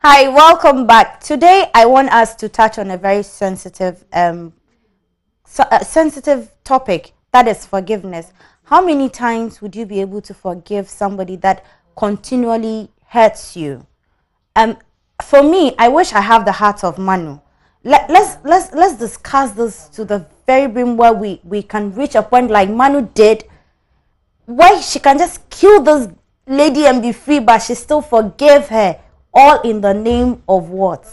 Hi, welcome back. Today, I want us to touch on a very sensitive, sensitive topic, that is forgiveness. How many times would you be able to forgive somebody that continually hurts you? For me, I wish I have the heart of Manu. Let's discuss this to the very brim where we can reach a point like Manu did, why she can just kill this lady and be free, but she still forgive her, all in the name of what?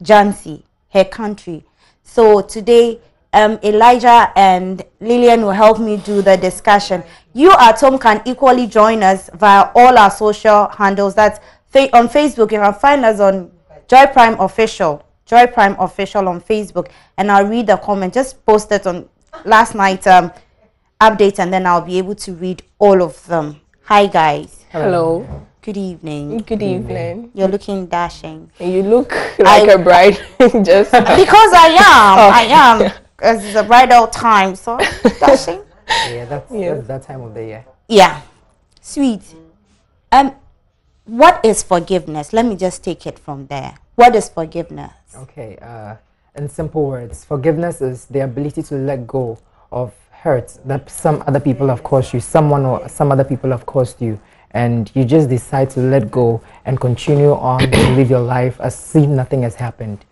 Jhansi, her country. So today, Elijah and Lillian will help me do the discussion. You at home can equally join us via all our social handles. That's on Facebook. You can find us on Joy Prime Official on Facebook, and I'll read the comment. Just posted on last night update, and then I'll be able to read all of them. Hi guys. Hello. Good evening. Good evening. You're looking dashing. You look like a bride. Just because I am. Because it's a bridal time, so dashing. Yeah, that's that time of the year. Yeah. Sweet. What is forgiveness? Let me just take it from there. What is forgiveness? Okay, in simple words, forgiveness is the ability to let go of hurt that some other people have caused you, someone or some other people have caused you, and you just decide to let go and continue on to live your life as if nothing has happened.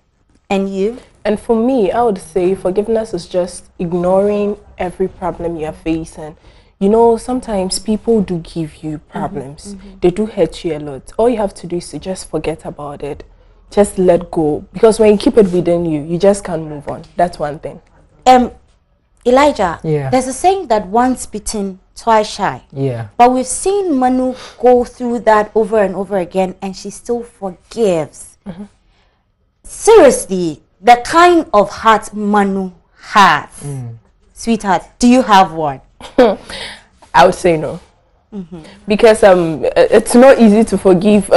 And you? And for me, I would say forgiveness is just ignoring every problem you are facing. You know, sometimes people do give you problems. They do hurt you a lot. All you have to do is to just forget about it. Just let go. Because when you keep it within you, you just can't move on. That's one thing. Elijah, yeah. There's a saying that once bitten, twice shy. Yeah. But we've seen Manu go through that over and over again, and she still forgives. Seriously, the kind of heart Manu has. Sweetheart, do you have one? I would say no. Because it's not easy to forgive.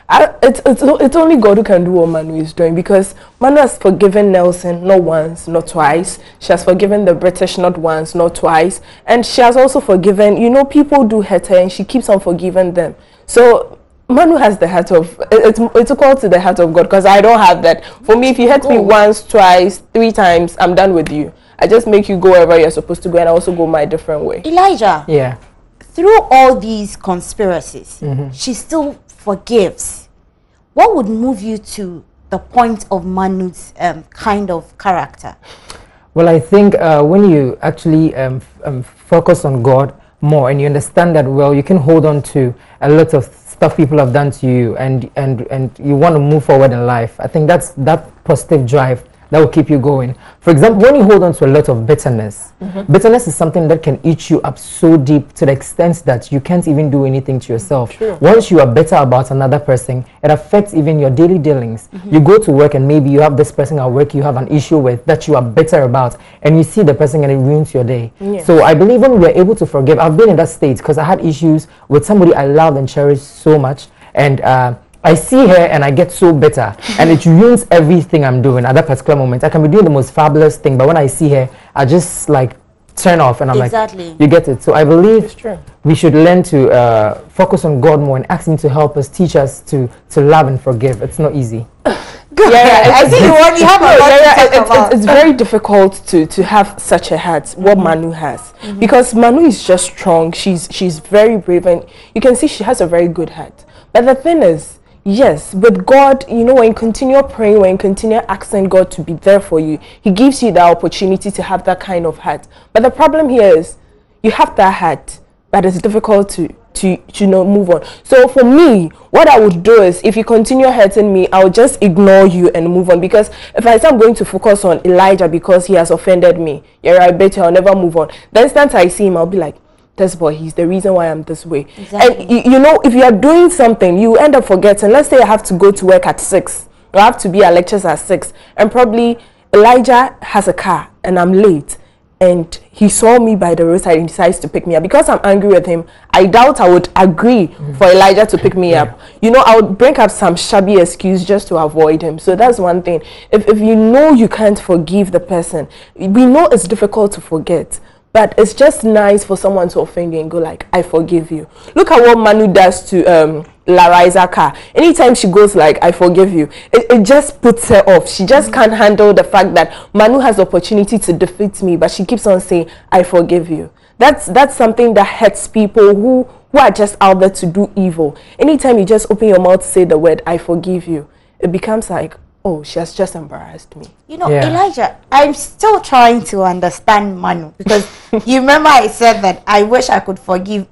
It's only God who can do what Manu is doing, because Manu has forgiven Nelson not once, not twice. She has forgiven the British not once, not twice. And she has also forgiven, you know, people do hurt her and she keeps on forgiving them. So Manu has the heart of, it's equal to the heart of God, because I don't have that. For me, if you hurt me once, twice, 3 times, I'm done with you. I just make you go wherever you're supposed to go, and I also go my different way. Elijah. Yeah. Through all these conspiracies, she still forgives. What would move you to the point of Manu's kind of character? Well, I think when you actually focus on God more and you understand that, well, you can hold on to a lot of stuff people have done to you, and you want to move forward in life. I think that's that positive drive that will keep you going. For example, when you hold on to a lot of bitterness, bitterness is something that can eat you up so deep to the extent that you can't even do anything to yourself. True. Once you are bitter about another person, it affects even your daily dealings. You go to work and maybe you have this person at work you have an issue with that you are bitter about, and you see the person and it ruins your day. So I believe when we're able to forgive, I've been in that state because I had issues with somebody I loved and cherished so much, and I see her and I get so bitter and it ruins everything I'm doing at that particular moment. I can be doing the most fabulous thing, but when I see her, I just like turn off and I'm like, you get it. So I believe we should learn to focus on God more and ask Him to help us, teach us to love and forgive. It's not easy. I think you already have a lot to talk about. It's very difficult to have such a heart, what Manu has. Because Manu is just strong. She's very brave, and you can see she has a very good heart. But the thing is, yes, with God, you know, when you continue praying, when you continue asking God to be there for you, He gives you the opportunity to have that kind of heart. But the problem here is, you have that heart, but it's difficult to move on. So for me, what I would do is, if you continue hurting me, I would just ignore you and move on. Because if I say I'm going to focus on Elijah because he has offended me, yeah, I bet I'll never move on. The instant I see him, I'll be like, this boy, he's the reason why I'm this way. And you know, if you are doing something, you end up forgetting. Let's say I have to go to work at 6, or I have to be at lectures at 6, and probably Elijah has a car and I'm late, and he saw me by the roadside and decides to pick me up. Because I'm angry with him, I doubt I would agree for Elijah to pick me up. You know, I would bring up some shabby excuse just to avoid him. So that's one thing. If you know you can't forgive the person, we know it's difficult to forget. But it's just nice for someone to offend you and go like, I forgive you. Look at what Manu does to Larissa car. Anytime she goes like, I forgive you, it just puts her off. She just can't handle the fact that Manu has the opportunity to defeat me, but she keeps on saying, I forgive you. That's something that hurts people who are just out there to do evil. Anytime you just open your mouth to say the word, I forgive you, it becomes like, oh, she has just embarrassed me. You know, Elijah, I'm still trying to understand Manu, because you remember I said that I wish I could forgive,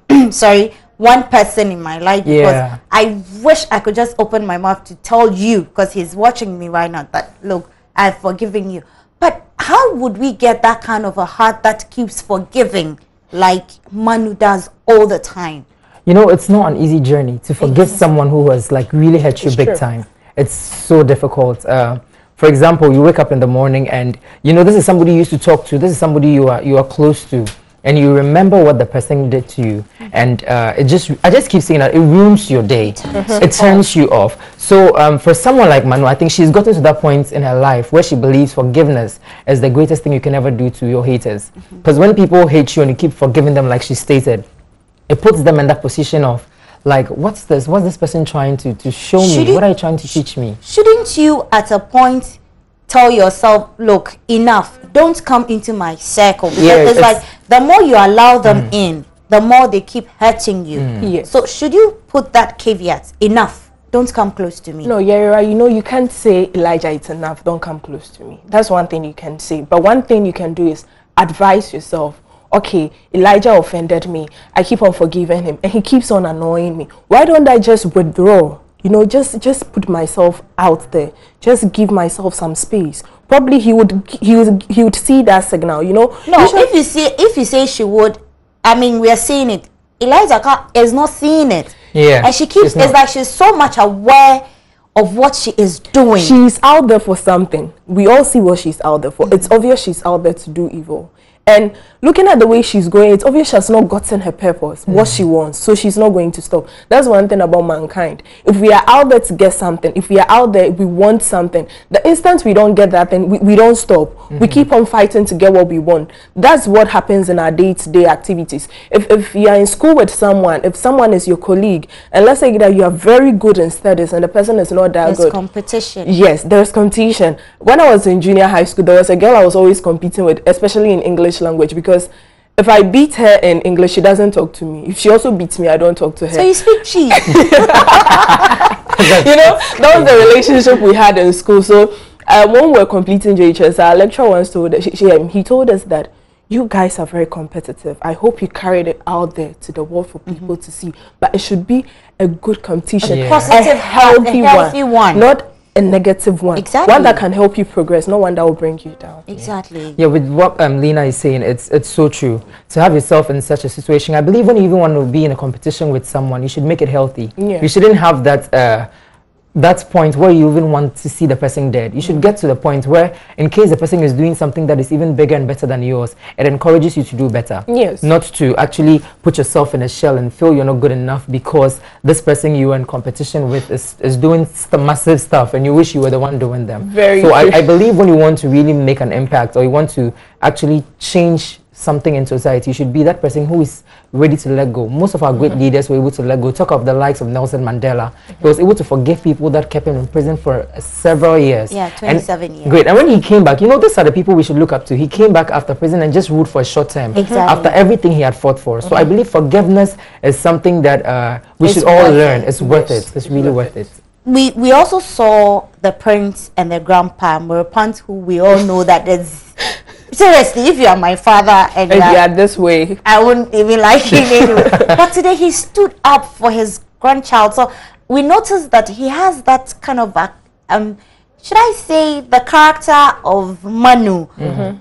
one person in my life, because I wish I could just open my mouth to tell you, because he's watching me right now, that look, I've forgiven you. But how would we get that kind of a heart that keeps forgiving like Manu does all the time? You know, it's not an easy journey to forgive someone who has like really hurt you big time. It's so difficult. For example, you wake up in the morning and you know this is somebody you used to talk to, this is somebody you are close to, and you remember what the person did to you, and I just keep saying that it ruins your day. It turns you off. So for someone like Manu, I think she's gotten to that point in her life where she believes forgiveness is the greatest thing you can ever do to your haters. Because when people hate you and you keep forgiving them, like she stated, it puts them in that position of like, what's this person trying to show me? What are you trying to teach me? Shouldn't you at a point tell yourself, look, enough, don't come into my circle? Because it's like the more you allow them in, the more they keep hurting you. So should you put that caveat, enough, don't come close to me? No, Yera, you know, you can't say, Elijah, it's enough, don't come close to me. That's one thing you can say. But one thing you can do is advise yourself. Okay, Elijah offended me. I keep on forgiving him, and he keeps on annoying me. Why don't I just withdraw? You know, just put myself out there. Just give myself some space. Probably he would see that signal. You know. No, if you say she would, I mean, we are seeing it. Elijah is not seeing it. Yeah, and she keeps. It's like she's so much aware of what she is doing. She's out there for something. We all see what she's out there for. It's obvious she's out there to do evil. And looking at the way she's going, it's obvious she has not gotten her purpose, what she wants, so she's not going to stop. That's one thing about mankind. If we are out there to get something, if we are out there, we want something, the instant we don't get that, then we don't stop. We keep on fighting to get what we want. That's what happens in our day-to-day activities. If you are in school with someone, if someone is your colleague, and let's say that you are very good in studies and the person is not that good. There's competition. Yes, there's competition. When I was in junior high school, there was a girl I was always competing with, especially in English language, because if I beat her in English, she doesn't talk to me. If she also beats me, I don't talk to her. So you speak cheap. You know, that was the relationship we had in school. So when we were completing JHS, our lecturer once told us, he told us that you guys are very competitive. I hope you carried it out there to the world for people to see. But it should be a good competition, a positive, healthy one, not a negative one. Exactly. One that can help you progress, not one that will bring you down. Exactly. Yeah, with what Lena is saying, it's so true. To have yourself in such a situation, I believe when you even want to be in a competition with someone, you should make it healthy. Yeah. You shouldn't have that point where you even want to see the person dead. You should get to the point where, in case the person is doing something that is even bigger and better than yours, it encourages you to do better. Yes. Not to actually put yourself in a shell and feel you're not good enough because this person you are in competition with is doing massive stuff and you wish you were the one doing them. So I believe when you want to really make an impact or you want to actually change something in society, you should be that person who is ready to let go. Most of our great leaders were able to let go. Talk of the likes of Nelson Mandela. He was able to forgive people that kept him in prison for several years. Yeah, 27 years. Great. And when he came back, you know, these are the people we should look up to. He came back after prison and just ruled for a short time. Exactly. After everything he had fought for. So I believe forgiveness is something that we should all learn. It's worth it. It's really worth it. We also saw the prince and the grandpa, Murapant, who we all know that is... Seriously, if you are my father and you are this way, I wouldn't even like him anyway. But today he stood up for his grandchild. So we noticed that he has that kind of should I say the character of Manu.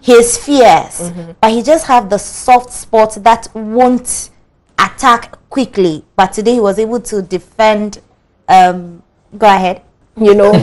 He's fierce, but he just have the soft spot that won't attack quickly. But today he was able to defend. Go ahead. You know,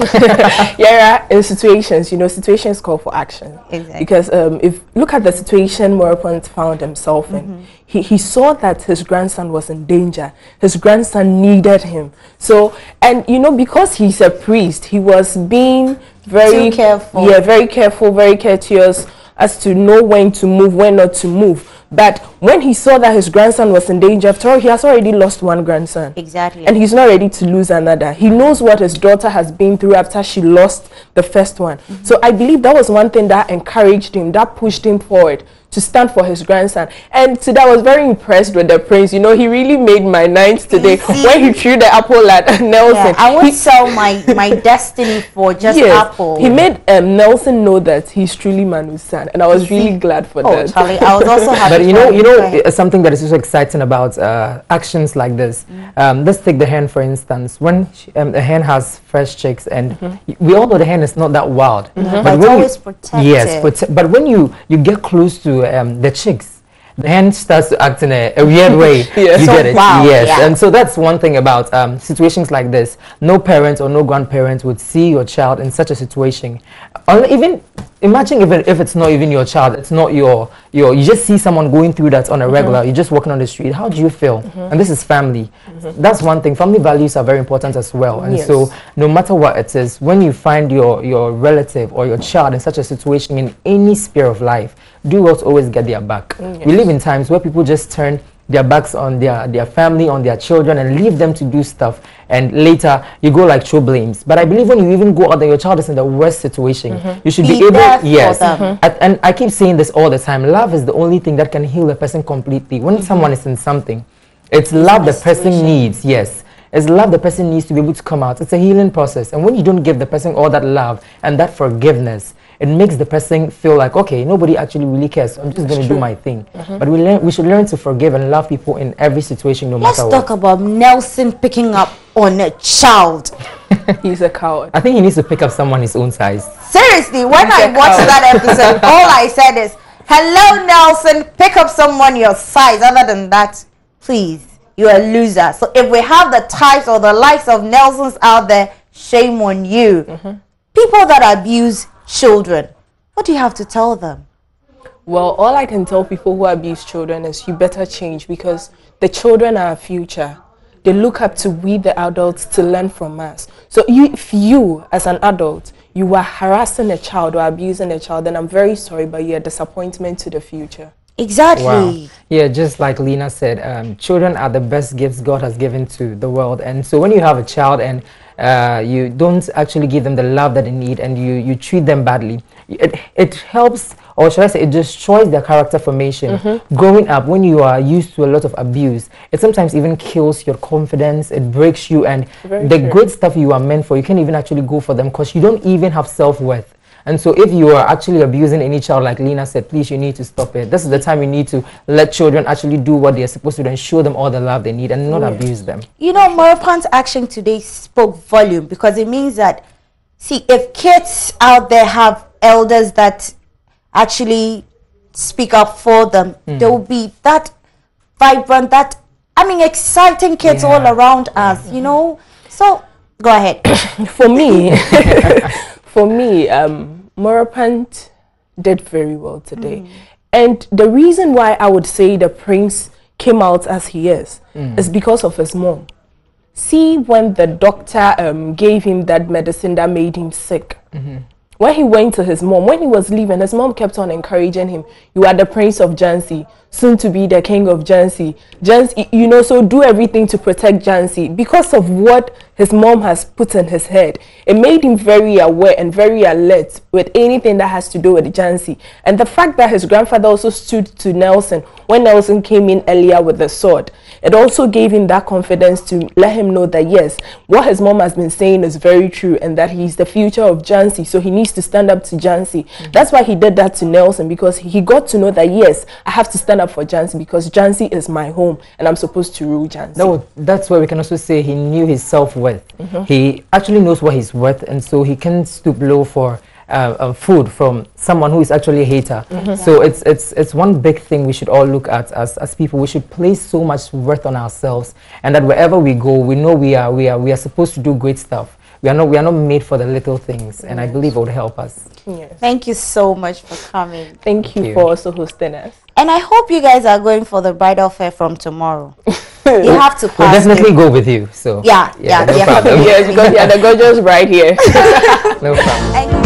yeah, in situations, you know, situations call for action. Exactly. Because if look at the situation Morapont found himself in, he saw that his grandson was in danger. His grandson needed him. So, and you know, because he's a priest, he was being very careful. Yeah, very careful, very courteous as to know when to move, when not to move. But when he saw that his grandson was in danger, after all, he has already lost one grandson. Exactly. And he's not ready to lose another. He knows what his daughter has been through after she lost the first one. So I believe that was one thing that encouraged him, that pushed him forward to stand for his grandson. And today I was very impressed with the prince. You know, he really made my night today when he threw the apple at Nelson. Yeah, I would sell my destiny for just apple. He made Nelson know that he's truly Manu's son, and I was really glad for that. Charlie, I was also happy. But something that is also exciting about actions like this. Let's take the hen for instance. When a hen has fresh chicks, and we all know the hen is not that wild, but it's always protected. Yes, but when you get close to the chicks, the hen starts to act in a weird way. You get it? Wow, yes. And so that's one thing about situations like this. No parent or no grandparent would see your child in such a situation. Or even imagine if it's not even your child, it's not you just see someone going through that on a regular, you're just walking on the street. How do you feel? And this is family. That's one thing. Family values are very important as well. And so no matter what it is, when you find your relative or your child in such a situation in any sphere of life, do not always get their back. We live in times where people just turn their backs on their family, on their children, and leave them to do stuff, and later you go like throw blames. But I believe when you even go out there, your child is in the worst situation, you should be able, and I keep saying this all the time, love is the only thing that can heal a person completely. When someone is in something, it's love the person needs. It's love the person needs to be able to come out. It's a healing process, and when you don't give the person all that love and that forgiveness, it makes the person feel like, okay, nobody actually really cares. I'm just going to do my thing. But we should learn to forgive and love people in every situation, no matter what. Let's talk about Nelson picking up on a child. He's a coward. I think he needs to pick up someone his own size. Seriously, when I watched that episode, all I said is, hello, Nelson, pick up someone your size. Other than that, please, you're a loser. So if we have the types or the likes of Nelsons out there, shame on you. People that abuse children, what do you have to tell them? Well, all I can tell people who abuse children is you better change, because the children are our future. They look up to we the adults to learn from us. So if you as an adult, you are harassing a child or abusing a child, then I'm very sorry, but you're a disappointment to the future. Exactly. Wow. Yeah, just like Lena said, children are the best gifts God has given to the world. And so when you have a child and you don't actually give them the love that they need, and you treat them badly, it helps, or should I say, it destroys their character formation. Growing up, when you are used to a lot of abuse, it sometimes even kills your confidence, it breaks you, and the good stuff you are meant for, you can't even actually go for them because you don't even have self-worth. And so if you are actually abusing any child, like Lena said, please, you need to stop it. This is the time you need to let children actually do what they are supposed to do and show them all the love they need and not abuse them. You know, Moropan's action today spoke volume, because it means that, see, if kids out there have elders that actually speak up for them, there will be that vibrant, that, I mean, exciting kids all around us, you know? So, go ahead. For me... For me, Morapant did very well today. And the reason why I would say the prince came out as he is because of his mom. See, when the doctor gave him that medicine that made him sick, when he went to his mom, when he was leaving, his mom kept on encouraging him, you are the prince of Jhansi, soon to be the king of Jhansi. You know, so do everything to protect Jhansi. Because of what his mom has put in his head, it made him very aware and very alert with anything that has to do with Jhansi. And the fact that his grandfather also stood to Nelson when Nelson came in earlier with the sword, it also gave him that confidence to let him know that yes, what his mom has been saying is very true, and that he's the future of Jhansi, so he needs to stand up to Jhansi. That's why he did that to Nelson, because he got to know that yes, I have to stand up for Jhansi, because Jhansi is my home and I'm supposed to rule Jhansi. No, that's where we can also say he knew his self-worth. He actually knows what he's worth, and so he can stoop low for food from someone who is actually a hater. So it's one big thing we should all look at as people. We should place so much worth on ourselves, and that wherever we go, we know we are supposed to do great stuff. We are not made for the little things, and I believe it would help us. Thank you so much for coming. Thank you for also hosting us. And I hope you guys are going for the bridal fair from tomorrow. You have to pass. We'll definitely go with you. So yeah, no problem. Yes, because you are the gorgeous bride here. No problem.